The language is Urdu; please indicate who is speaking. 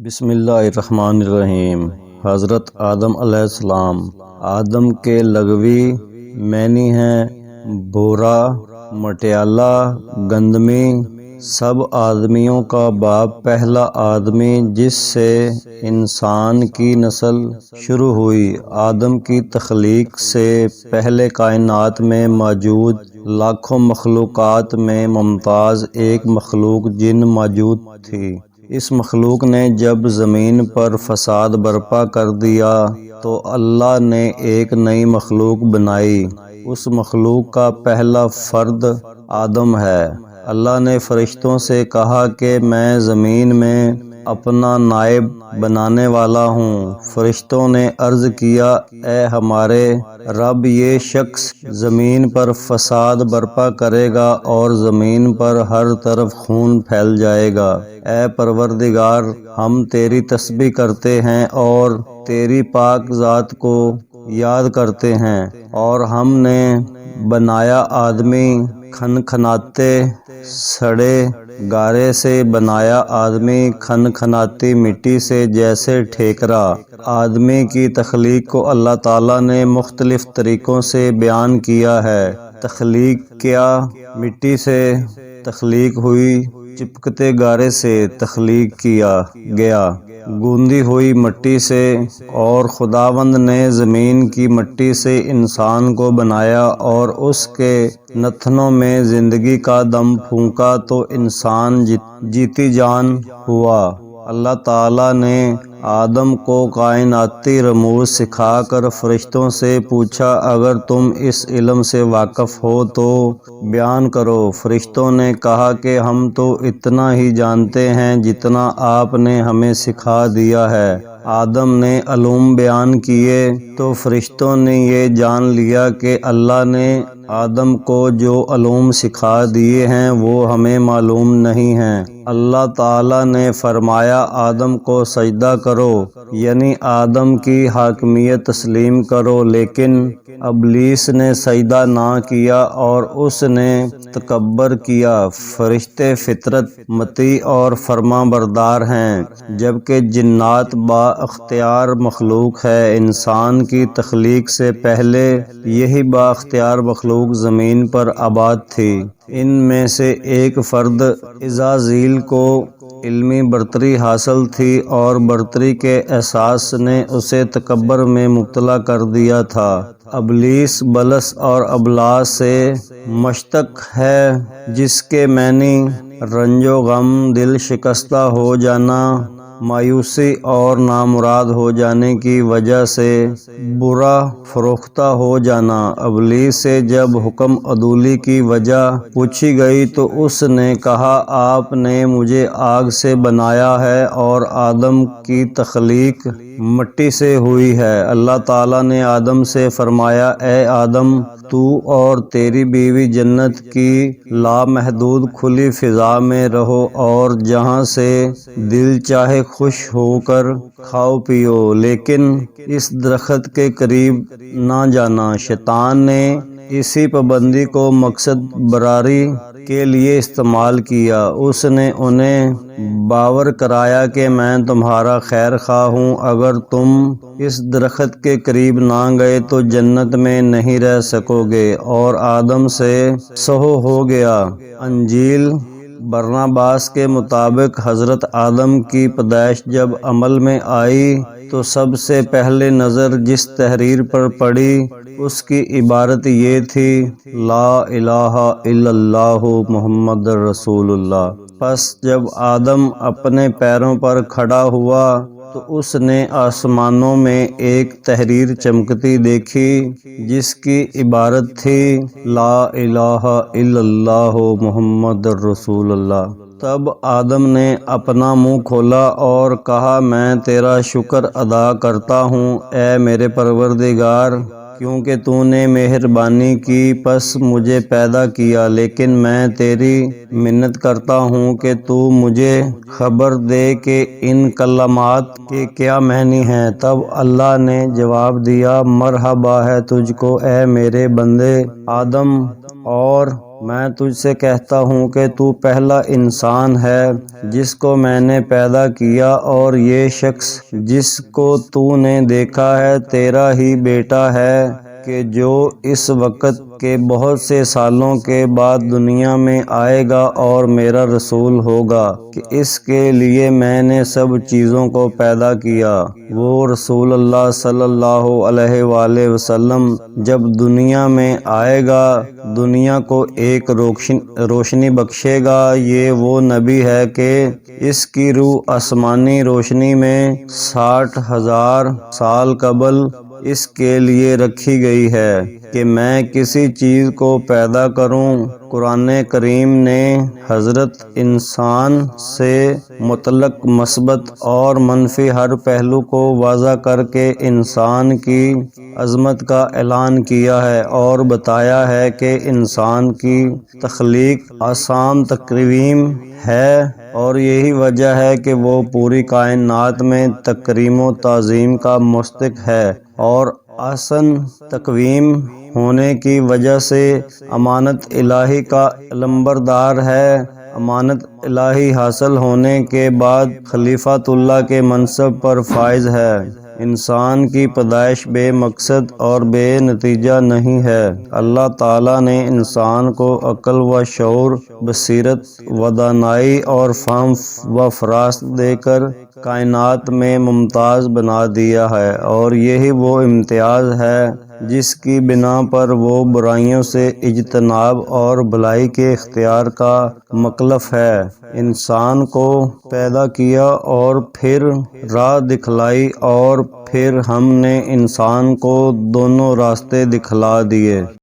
Speaker 1: بسم اللہ الرحمن الرحیم۔ حضرت آدم علیہ السلام آدم کے لغوی معنی ہیں بھورا، مٹیالہ، گندمی۔ سب آدمیوں کا باپ پہلا آدمی جس سے انسان کی نسل شروع ہوئی۔ آدم کی تخلیق سے پہلے کائنات میں موجود لاکھوں مخلوقات میں ممتاز ایک مخلوق جن موجود تھی۔ اس مخلوق نے جب زمین پر فساد برپا کر دیا تو اللہ نے ایک نئی مخلوق بنائی۔ اس مخلوق کا پہلا فرد آدم ہے۔ اللہ نے فرشتوں سے کہا کہ میں زمین میں اپنا نائب بنانے والا ہوں۔ فرشتوں نے عرض کیا اے ہمارے رب، یہ شخص زمین پر فساد برپا کرے گا اور زمین پر ہر طرف خون پھیل جائے گا۔ اے پروردگار، ہم تیری تسبیح کرتے ہیں اور تیری پاک ذات کو یاد کرتے ہیں، اور ہم نے بنایا آدمی کھنکھناتے سڑے گارے سے، بنایا آدمی کھنکھناتی مٹی سے جیسے ٹھیکرا۔ آدمی کی تخلیق کو اللہ تعالیٰ نے مختلف طریقوں سے بیان کیا ہے۔ تخلیق کیا؟ مٹی سے تخلیق ہوئی، چپکتے گارے سے تخلیق کیا گیا، گوندی ہوئی مٹی سے، اور خداوند نے زمین کی مٹی سے انسان کو بنایا اور اس کے نتنوں میں زندگی کا دم پھونکا تو انسان جیتی جان ہوا۔ اللہ تعالیٰ نے آدم کو کائناتی رموز سکھا کر فرشتوں سے پوچھا اگر تم اس علم سے واقف ہو تو بیان کرو۔ فرشتوں نے کہا کہ ہم تو اتنا ہی جانتے ہیں جتنا آپ نے ہمیں سکھا دیا ہے۔ آدم نے علوم بیان کیے تو فرشتوں نے یہ جان لیا کہ اللہ نے آدم کو جو علوم سکھا دیے ہیں وہ ہمیں معلوم نہیں ہیں۔ اللہ تعالیٰ نے فرمایا آدم کو سجدہ کرو، یعنی آدم کی حاکمیت تسلیم کرو، لیکن ابلیس نے سجدہ نہ کیا اور اس نے تکبر کیا۔ فرشتے فطرت مطیع اور فرما بردار ہیں، جبکہ جنات با اختیار مخلوق ہے۔ انسان کی تخلیق سے پہلے یہی با اختیار مخلوق زمین پر آباد تھی۔ ان میں سے ایک فرد عزازیل کو علمی برتری حاصل تھی اور برتری کے احساس نے اسے تکبر میں مبتلا کر دیا تھا۔ ابلیس بلس اور ابلاس سے مشتق ہے، جس کے معنی رنج و غم، دل شکستہ ہو جانا، مایوسی اور نامراد ہو جانے کی وجہ سے برا فروختہ ہو جانا۔ ابلیس سے جب حکم عدولی کی وجہ پوچھی گئی تو اس نے کہا آپ نے مجھے آگ سے بنایا ہے اور آدم کی تخلیق مٹی سے ہوئی ہے۔ اللہ تعالیٰ نے آدم سے فرمایا اے آدم، تو اور تیری بیوی جنت کی لامحدود کھلی فضا میں رہو اور جہاں سے دل چاہے خوش ہو کر کھاؤ پیو، لیکن اس درخت کے قریب نہ جانا۔ شیطان نے اسی پابندی کو مقصد براری کے لیے استعمال کیا۔ اس نے انہیں باور کرایا کہ میں تمہارا خیر خواہ ہوں، اگر تم اس درخت کے قریب نہ گئے تو جنت میں نہیں رہ سکو گے، اور آدم سے سہو ہو گیا۔ انجیل برناباس کے مطابق حضرت آدم کی پیدائش جب عمل میں آئی تو سب سے پہلے نظر جس تحریر پر پڑی اس کی عبارت یہ تھی لا الہ الا اللہ محمد رسول اللہ۔ پس جب آدم اپنے پیروں پر کھڑا ہوا تو اس نے آسمانوں میں ایک تحریر چمکتی دیکھی جس کی عبارت تھی لا الہ الا اللہ محمد رسول اللہ۔ تب آدم نے اپنا منہ کھولا اور کہا میں تیرا شکر ادا کرتا ہوں اے میرے پروردگار، کیونکہ تو نے مہربانی کی پس مجھے پیدا کیا، لیکن میں تیری منت کرتا ہوں کہ تو مجھے خبر دے کہ ان کلمات کے کیا معنی ہیں۔ تب اللہ نے جواب دیا مرحبا ہے تجھ کو اے میرے بندے آدم، اور میں تجھ سے کہتا ہوں کہ تو پہلا انسان ہے جس کو میں نے پیدا کیا، اور یہ شخص جس کو تو نے دیکھا ہے تیرا ہی بیٹا ہے کہ جو اس وقت کے بہت سے سالوں کے بعد دنیا میں آئے گا اور میرا رسول ہوگا کہ اس کے لیے میں نے سب چیزوں کو پیدا کیا۔ وہ رسول اللہ صلی اللہ علیہ وآلہ وسلم جب دنیا میں آئے گا دنیا کو ایک روشنی بخشے گا۔ یہ وہ نبی ہے کہ اس کی روح آسمانی روشنی میں 60,000 سال قبل اس کے لیے رکھی گئی ہے کہ میں کسی چیز کو پیدا کروں۔ قرآن کریم نے حضرت انسان سے متعلق مثبت اور منفی ہر پہلو کو واضح کر کے انسان کی عظمت کا اعلان کیا ہے اور بتایا ہے کہ انسان کی تخلیق آسان تقویم ہے، اور یہی وجہ ہے کہ وہ پوری کائنات میں تکریم و تعظیم کا مستحق ہے، اور احسن تقویم ہونے کی وجہ سے امانت الہی کا علمبردار ہے۔ امانت الہی حاصل ہونے کے بعد خلیفۃ اللہ کے منصب پر فائز ہے۔ انسان کی پیدائش بے مقصد اور بے نتیجہ نہیں ہے۔ اللہ تعالیٰ نے انسان کو عقل و شعور، بصیرت و دانائی اور فہم و فراست دے کر کائنات میں ممتاز بنا دیا ہے، اور یہی وہ امتیاز ہے جس کی بنا پر وہ برائیوں سے اجتناب اور بھلائی کے اختیار کا مکلف ہے۔ انسان کو پیدا کیا اور پھر راہ دکھلائی، اور پھر ہم نے انسان کو دونوں راستے دکھلا دیے۔